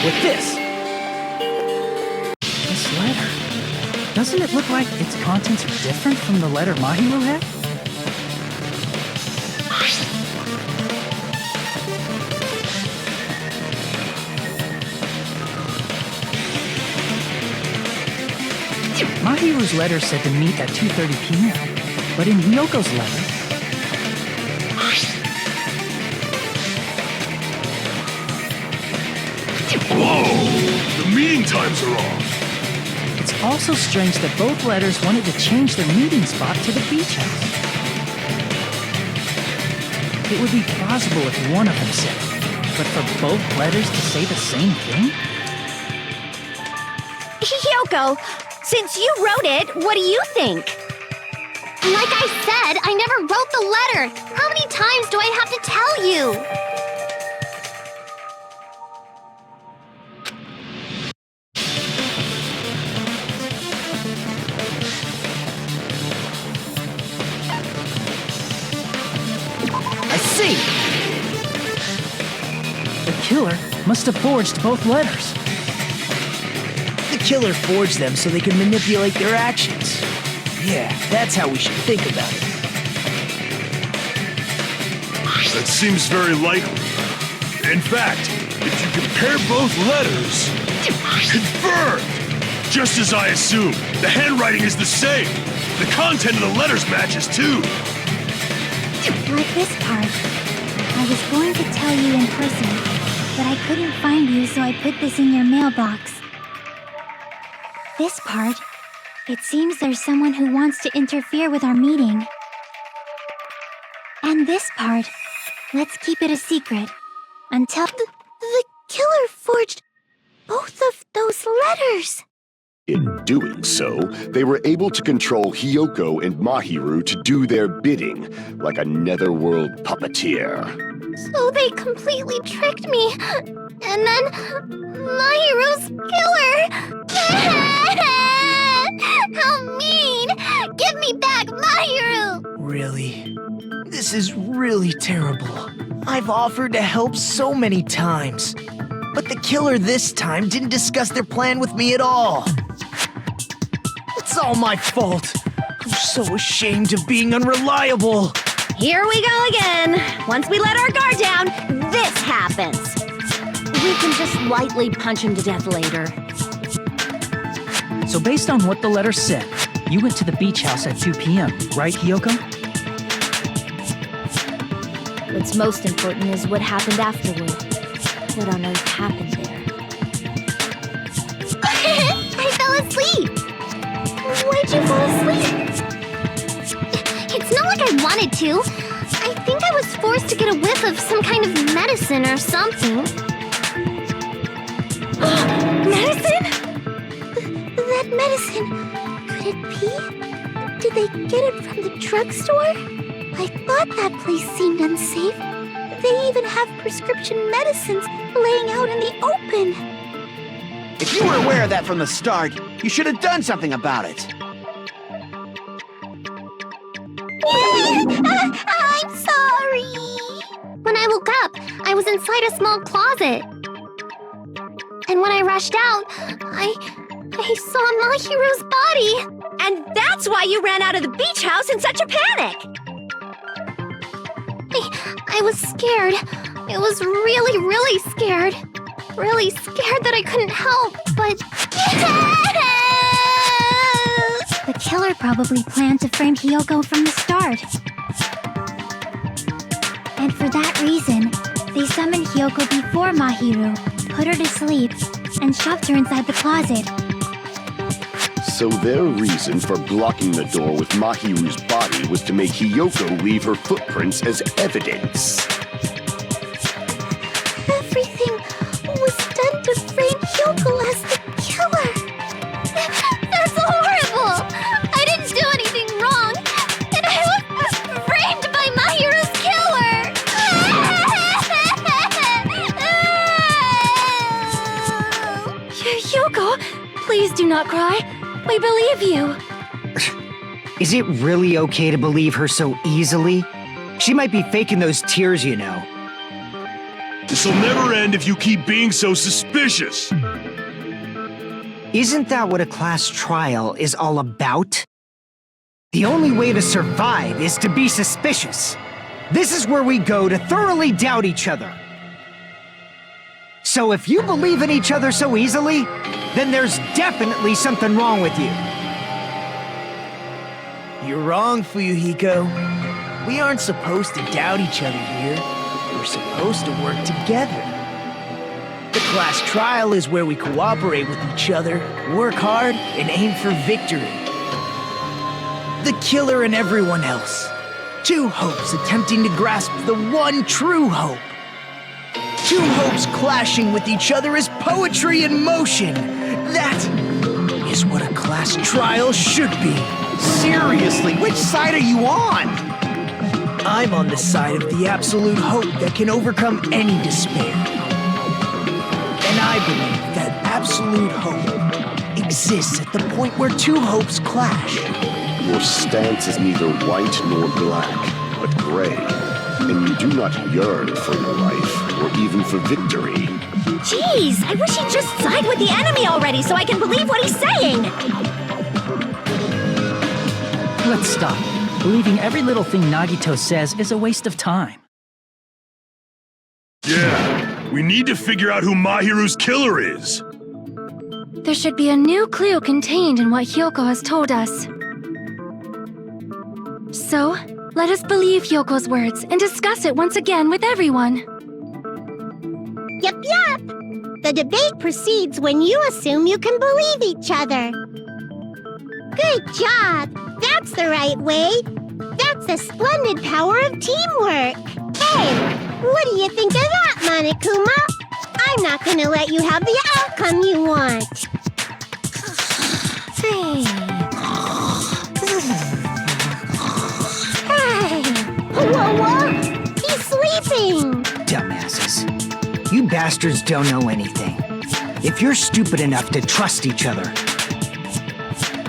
with this. This letter. Doesn't it look like its contents are different from the letter Mahiru had? Mahiru's letter said to meet at 2:30 p.m., but in Hiyoko's letter... Whoa! The meeting times are off! It's also strange that both letters wanted to change their meeting spot to the beach house. It would be plausible if one of them said it, but for both letters to say the same thing? Hiyoko, since you wrote it, what do you think? Like I said, I never wrote the letter. How many times do I have to tell you? I see! The killer must have forged both letters. The killer forged them so they can manipulate their actions. Yeah, that's how we should think about it. That seems very likely. In fact, if you compare both letters... Confirmed! Just as I assumed, the handwriting is the same. The content of the letters matches too. Like this part. I was going to tell you in person, but I couldn't find you, so I put this in your mailbox. This part. It seems there's someone who wants to interfere with our meeting. And this part. Let's keep it a secret. Until... The killer forged both of those letters! In doing so, they were able to control Hiyoko and Mahiru to do their bidding, like a netherworld puppeteer. So they completely tricked me. And then... Mahiru's killer! How mean! Give me back Mahiru! Really? This is really terrible. I've offered to help so many times. But the killer this time didn't discuss their plan with me at all. It's all my fault. I'm so ashamed of being unreliable. Here we go again. Once we let our guard down, this happens. We can just lightly punch him to death later. So based on what the letter said, you went to the beach house at 2 p.m., right, Hiyoko? What's most important is what happened afterward. What on earth happened there? I fell asleep! Why'd you fall asleep? It's not like I wanted to. I think I was forced to get a whiff of some kind of medicine or something. Medicine? That medicine... Could it be? Did they get it from the drugstore? I thought that place seemed unsafe. They even have prescription medicines laying out in the open. If you were aware of that from the start, you should have done something about it. I'm sorry. When I woke up, I was inside a small closet. And when I rushed out, I saw Mahiru's body. And that's why you ran out of the beach house in such a panic! I was scared. I was really, really scared. Really scared that I couldn't help, but... The killer probably planned to frame Hiyoko from the start. And for that reason, they summoned Hiyoko before Mahiru, put her to sleep, and shoved her inside the closet. So their reason for blocking the door with Mahiru's body was to make Hiyoko leave her footprints as evidence. Everything was done to frame Hiyoko as the killer. That's horrible! I didn't do anything wrong, and I was framed by Mahiru's killer! Hiyoko, please do not cry. We believe you. Is it really okay to believe her so easily? She might be faking those tears, you know. This'll never end if you keep being so suspicious. Isn't that what a class trial is all about? The only way to survive is to be suspicious. This is where we go to thoroughly doubt each other. So if you believe in each other so easily, then there's definitely something wrong with you. You're wrong, Fuyuhiko. We aren't supposed to doubt each other here. We're supposed to work together. The class trial is where we cooperate with each other, work hard, and aim for victory. The killer and everyone else. Two hopes attempting to grasp the one true hope. Two hopes clashing with each other is poetry in motion. That is what a class trial should be. Seriously, which side are you on? I'm on the side of the absolute hope that can overcome any despair. And I believe that absolute hope exists at the point where two hopes clash. Your stance is neither white nor black, but gray. And you do not yearn for your life, or even for victory. Jeez, I wish he'd just side with the enemy already so I can believe what he's saying! Let's stop. Believing every little thing Nagito says is a waste of time. Yeah, we need to figure out who Mahiru's killer is. There should be a new clue contained in what Hyoko has told us. So, let us believe Hyoko's words and discuss it once again with everyone. Yup, yup. The debate proceeds when you assume you can believe each other. Good job. That's the right way. That's the splendid power of teamwork. Hey, what do you think of that, Monokuma? I'm not gonna let you have the outcome you want. Hey. Whoa! He's sleeping! Dumbasses. You bastards don't know anything. If you're stupid enough to trust each other,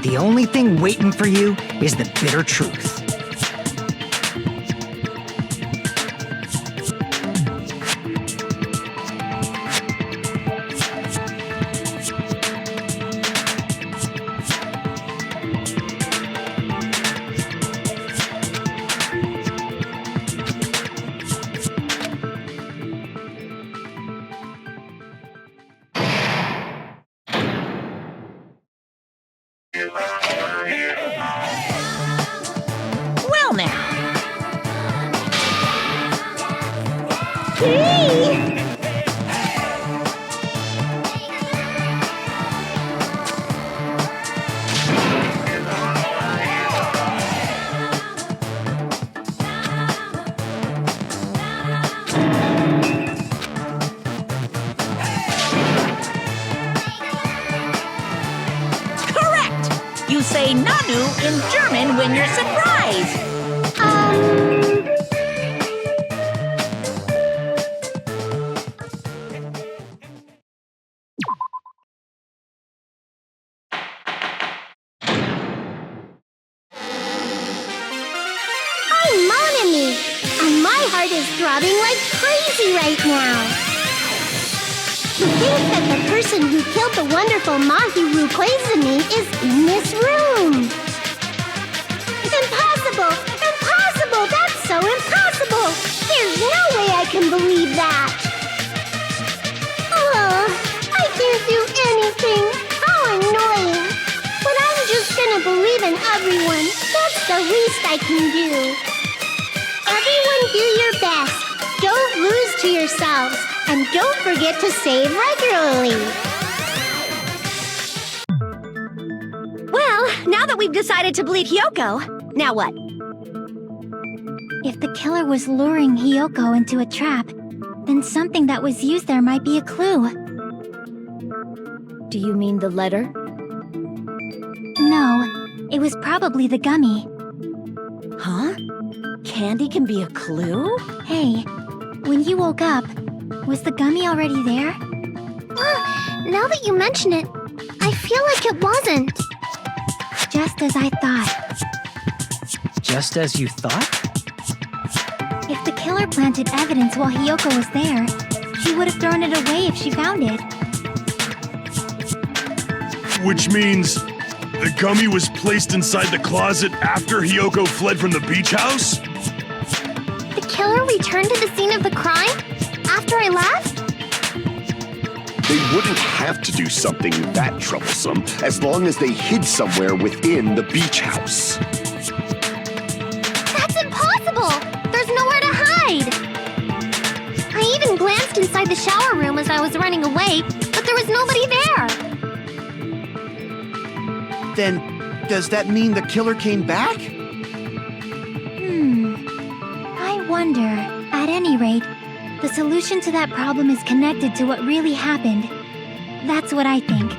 the only thing waiting for you is the bitter truth. Well now, Hey! correct! You say Nanu in German when you're surprised. I'm Monami, and my heart is throbbing like crazy right now. To think that the person who killed the wonderful Mahiru Koizumi is in this room. Impossible! Impossible! That's so impossible! There's no way I can believe that! Oh, I can't do anything! How annoying! But I'm just gonna believe in everyone. That's the least I can do. Everyone do your best. Don't lose to yourselves. And don't forget to save regularly. Well, now that we've decided to believe Hyoko, now what? If the killer was luring Hyoko into a trap, then something that was used there might be a clue. Do you mean the letter? No, it was probably the gummy. Huh? Candy can be a clue? Hey, when you woke up, was the gummy already there? Now that you mention it, I feel like it wasn't. Just as I thought. Just as you thought? If the killer planted evidence while Hyoko was there, She would have thrown it away if she found it. Which means the gummy was placed inside the closet after Hiyoko fled from the beach house? The killer returned to the scene of the crime after I left? They wouldn't have to do something that troublesome as long as they hid somewhere within the beach house. That's impossible! There's nowhere to hide! I even glanced inside the shower room as I was running away, but there was nobody there! Then, does that mean the killer came back? I wonder. At any rate, the solution to that problem is connected to what really happened. That's what I think.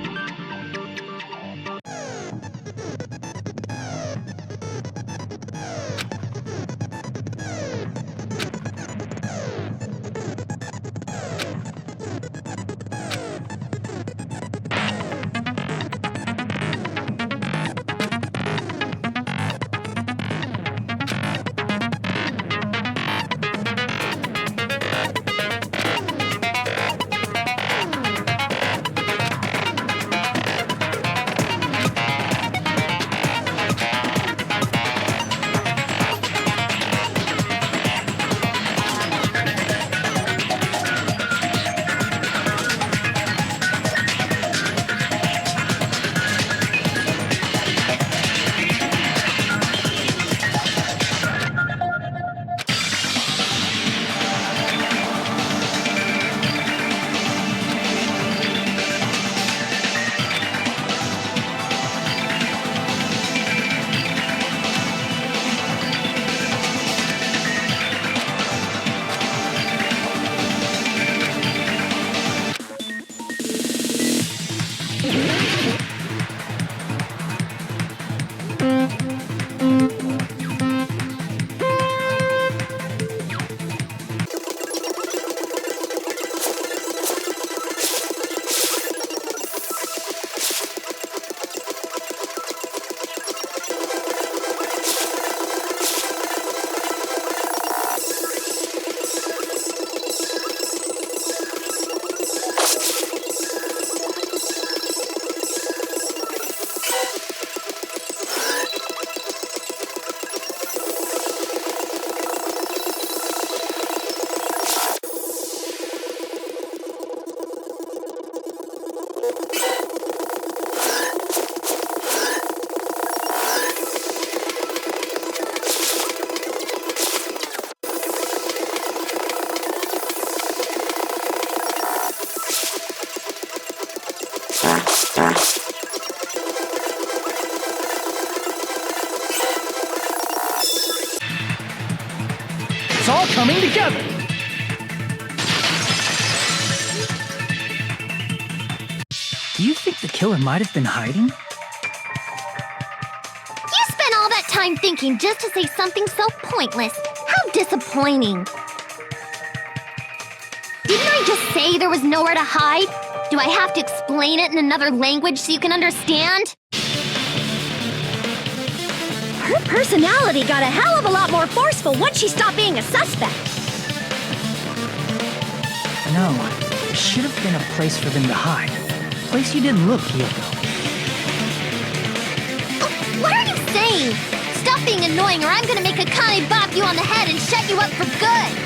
It's all coming together! Do you think the killer might have been hiding? You spent all that time thinking just to say something so pointless. How disappointing. Didn't I just say there was nowhere to hide? Do I have to explain it in another language so you can understand? Her personality got a hell of a lot more forceful once she stopped being a suspect. No, there should have been a place for them to hide. A place you didn't look, Hiyoko. Oh, what are you saying? Stop being annoying or I'm gonna make Akane bop you on the head and shut you up for good!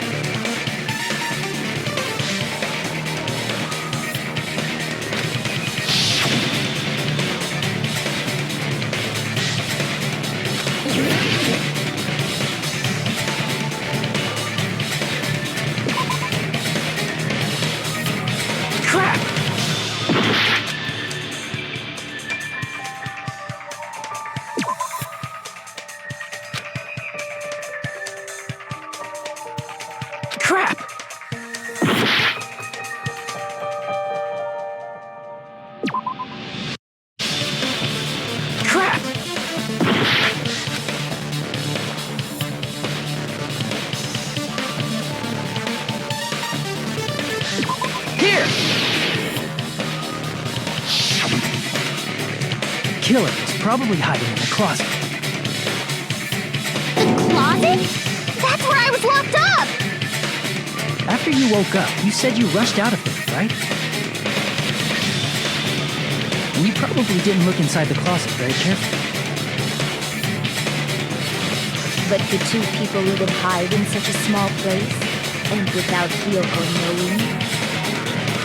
Crap! Crap! Here! The killer is probably hiding in the closet. The closet? That's where I was locked up! After you woke up, you said you rushed out of there, right? And you probably didn't look inside the closet very carefully. But could two people even hide in such a small place? And without Hiyoko knowing?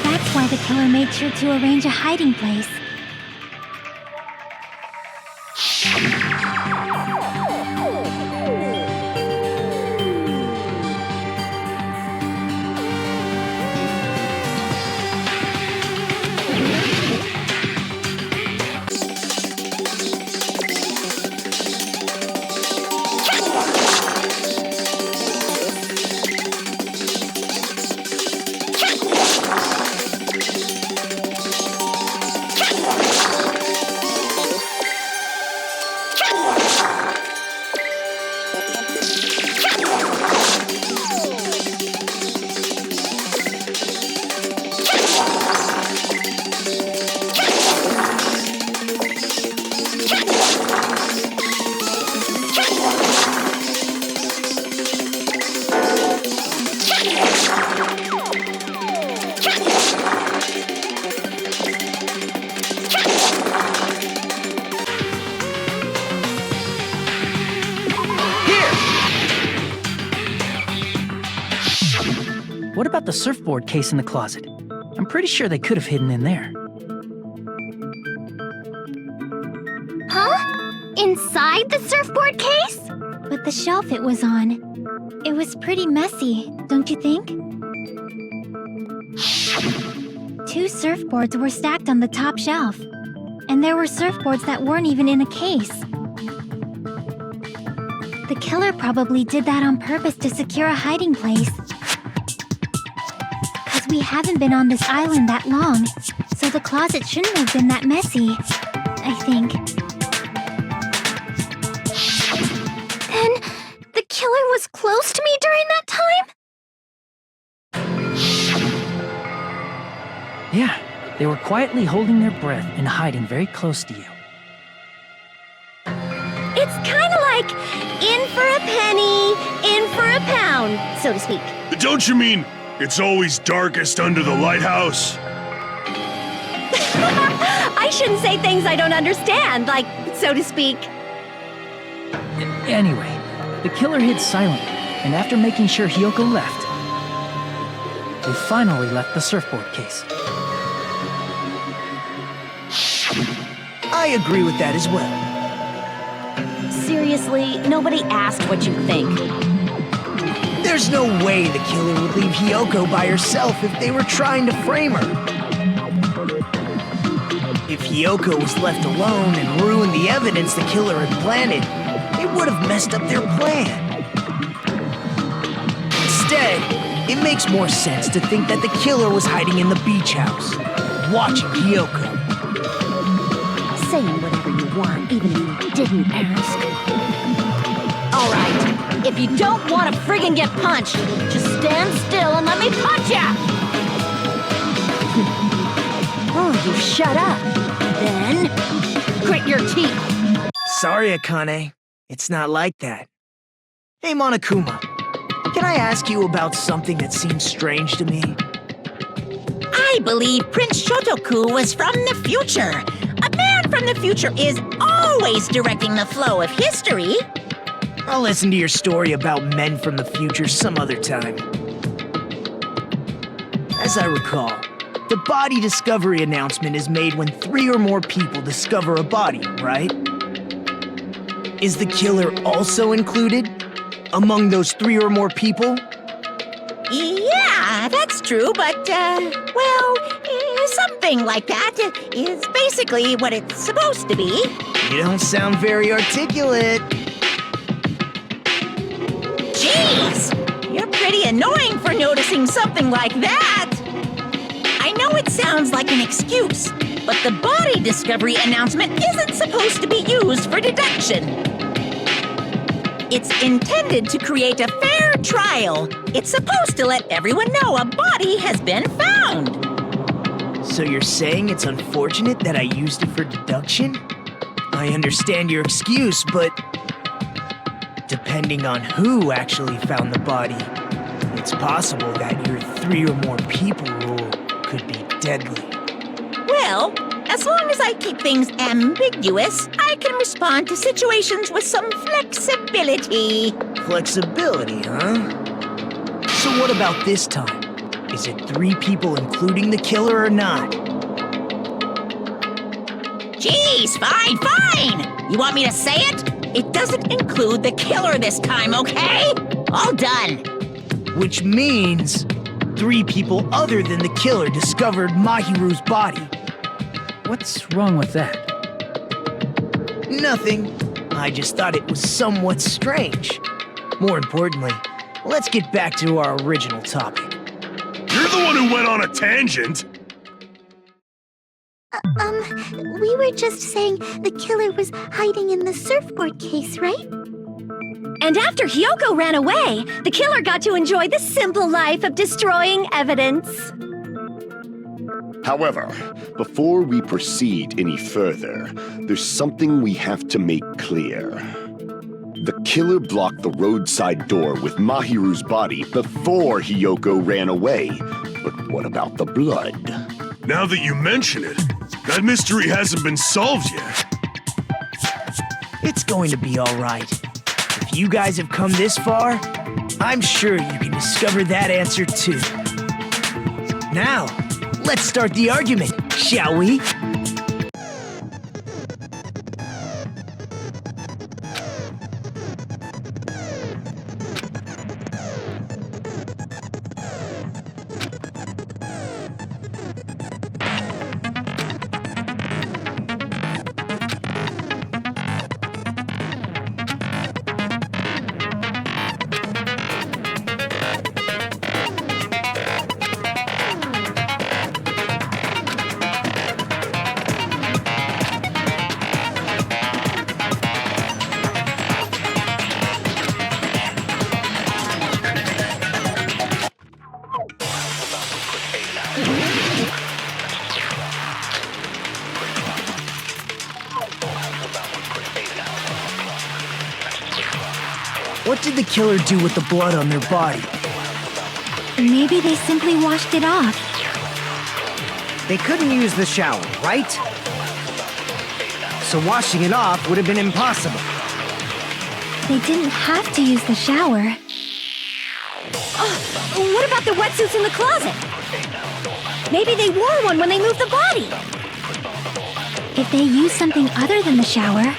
That's why the killer made sure to arrange a hiding place. What about the surfboard case in the closet? I'm pretty sure they could have hidden in there. Huh? Inside the surfboard case? But the shelf it was on, it was pretty messy, don't you think? Two surfboards were stacked on the top shelf, and there were surfboards that weren't even in a case. The killer probably did that on purpose to secure a hiding place. Because we haven't been on this island that long, so the closet shouldn't have been that messy, I think. Then, the killer was close to me during that time? Yeah, they were quietly holding their breath and hiding very close to you. It's kind of like in for a penny, in for a pound, so to speak. Don't you mean it's always darkest under the lighthouse? I shouldn't say things I don't understand, like, so to speak. Anyway, the killer hid silently, and after making sure Hiyoko left, they finally left the surfboard case. I agree with that as well. Seriously, nobody asked what you think. There's no way the killer would leave Hiyoko by herself if they were trying to frame her. If Hiyoko was left alone and ruined the evidence the killer had planted, it would have messed up their plan. Instead, it makes more sense to think that the killer was hiding in the beach house, watching Hiyoko. Saying whatever you want, even if you didn't ask. All right, if you don't want to friggin' get punched, just stand still and let me punch ya! Oh, you shut up. Then, grit your teeth. Sorry, Akane. It's not like that. Hey, Monokuma. Can I ask you about something that seems strange to me? I believe Prince Shotoku was from the future. A man from the future is always directing the flow of history. I'll listen to your story about men from the future some other time. As I recall, the body discovery announcement is made when 3 or more people discover a body, right? Is the killer also included among those 3 or more people? Yeah, that's true, but, something like that is basically what it's supposed to be. You don't sound very articulate. Jeez! You're pretty annoying for noticing something like that! I know it sounds like an excuse, but the body discovery announcement isn't supposed to be used for deduction. It's intended to create a fair trial. It's supposed to let everyone know a body has been found. So you're saying it's unfortunate that I used it for deduction? I understand your excuse, but depending on who actually found the body, it it's possible that your 3 or more people rule could be deadly. Well, as long as I keep things ambiguous, I can respond to situations with some flexibility. Flexibility, huh? So what about this time? Is it 3 people including the killer or not? Jeez, fine! You want me to say it? It doesn't include the killer this time, okay? All done. Which means 3 people other than the killer discovered Mahiru's body. What's wrong with that? Nothing. I just thought it was somewhat strange. More importantly, let's get back to our original topic. You're the one who went on a tangent. We were just saying the killer was hiding in the surfboard case, right? And after Hyoko ran away, the killer got to enjoy the simple life of destroying evidence. However, before we proceed any further, there's something we have to make clear. The killer blocked the roadside door with Mahiru's body before Hyoko ran away. But what about the blood? Now that you mention it, that mystery hasn't been solved yet. It's going to be all right. If you guys have come this far, I'm sure you can discover that answer too. Now, let's start the argument, shall we? What did the killer do with the blood on their body? Maybe they simply washed it off. They couldn't use the shower, right? So washing it off would have been impossible. They didn't have to use the shower. What about the wetsuits in the closet? Maybe they wore one when they moved the body. If they used something other than the shower...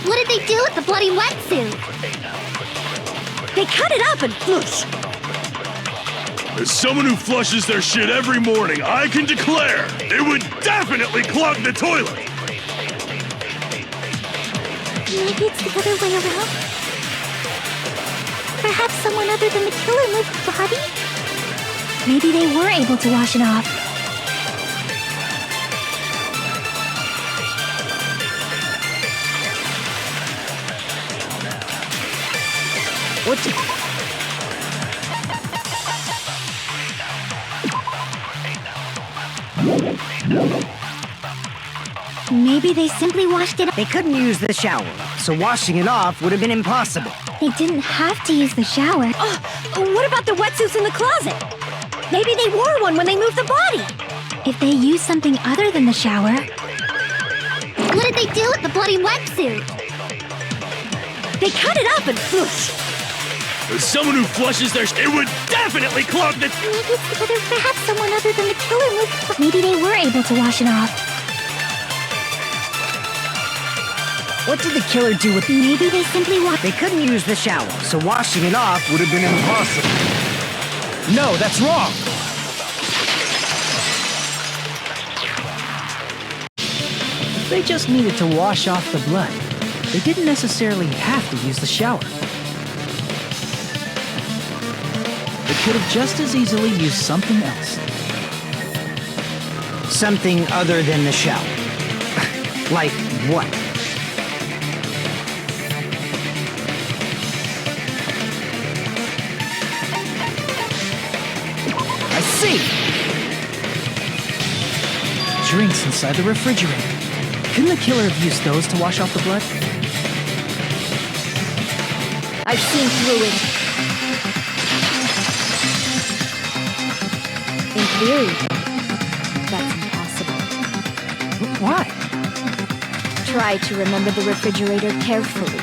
What did they do with the bloody wetsuit? They cut it up and whoosh. As someone who flushes their shit every morning, I can declare it would definitely clog the toilet. Maybe it's the other way around? Perhaps someone other than the killer moved the body? Maybe they were able to wash it off. What the... Maybe they simply washed it off. They couldn't use the shower, so washing it off would have been impossible. They didn't have to use the shower. What about the wetsuits in the closet? Maybe they wore one when they moved the body. If they used something other than the shower... What did they do with the bloody wetsuit? They cut it up and whoosh. As someone who flushes their it would definitely clog the... Maybe it's the other... Perhaps someone other than the killer moved... Maybe they were able to wash it off. What did the killer do with... Maybe they simply washed... They couldn't use the shower, so washing it off would have been impossible. No, that's wrong! They just needed to wash off the blood. They didn't necessarily have to use the shower. They could have just as easily used something else. Something other than the shower. Like what? I see! Drinks inside the refrigerator. Couldn't the killer have used those to wash off the blood? I've seen through it. theory. That's impossible. Why? Try to remember the refrigerator carefully,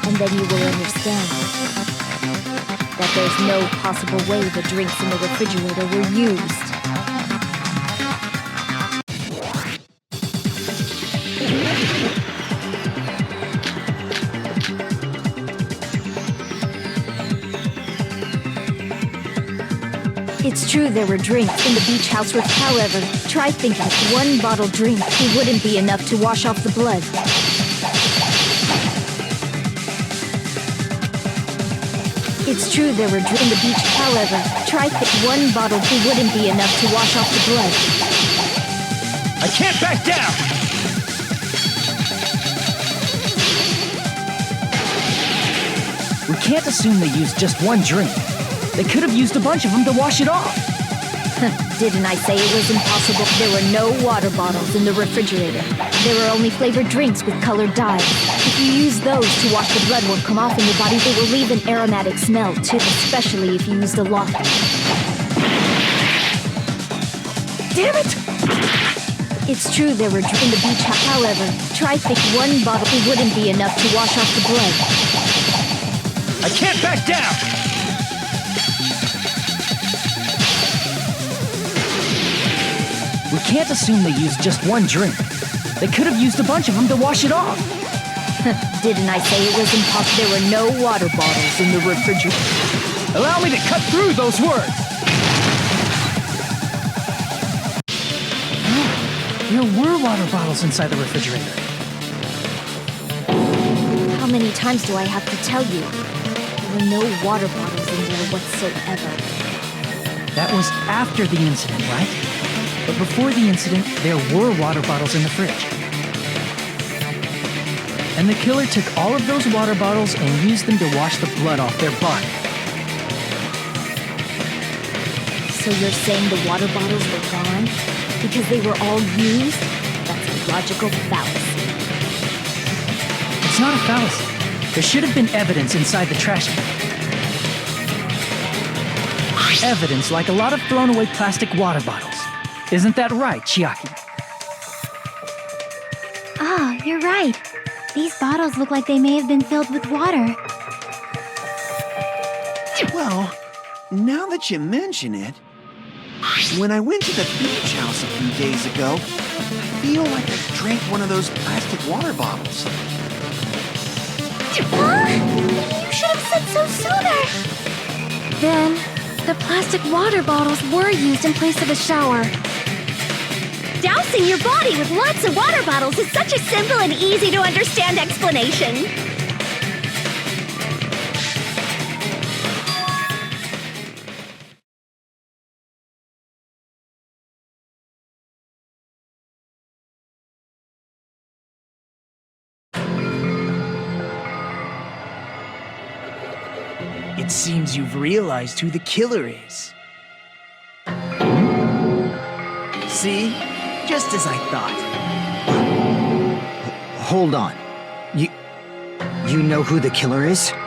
and then you will understand that there's no possible way the drinks in the refrigerator were used. It's true there were drinks in the beach house roof, however, try thinking one bottle drink wouldn't be enough to wash off the blood. It's true there were drinks in the beach, however, try one bottle wouldn't be enough to wash off the blood. I can't back down! We can't assume they used just one drink. They could have used a bunch of them to wash it off. Didn't I say it was impossible? There were no water bottles in the refrigerator. There were only flavored drinks with colored dyes. If you use those to wash the blood will come off in your body, they will leave an aromatic smell too, especially if you used a lot. Damn it! It's true there were drinks in the beach, however, try think one bottle wouldn't be enough to wash off the blood. I can't back down! We can't assume they used just one drink. They could have used a bunch of them to wash it off. Didn't I say it was impossible? There were no water bottles in the refrigerator. Allow me to cut through those words! No, there were water bottles inside the refrigerator. How many times do I have to tell you? There were no water bottles in there whatsoever. That was after the incident, right? But before the incident, there were water bottles in the fridge. And the killer took all of those water bottles and used them to wash the blood off their body. So you're saying the water bottles were gone? Because they were all used? That's a logical fallacy. It's not a fallacy. There should have been evidence inside the trash can. Evidence like a lot of thrown away plastic water bottles. Isn't that right, Chiaki? Oh, you're right. These bottles look like they may have been filled with water. Well, now that you mention it, when I went to the beach house a few days ago, I feel like I drank one of those plastic water bottles. Huh? You should have said so sooner. Then, the plastic water bottles were used in place of a shower. Dousing your body with lots of water bottles is such a simple and easy to understand explanation. It seems you've realized who the killer is. See? Just as I thought. Hold on. You know who the killer is?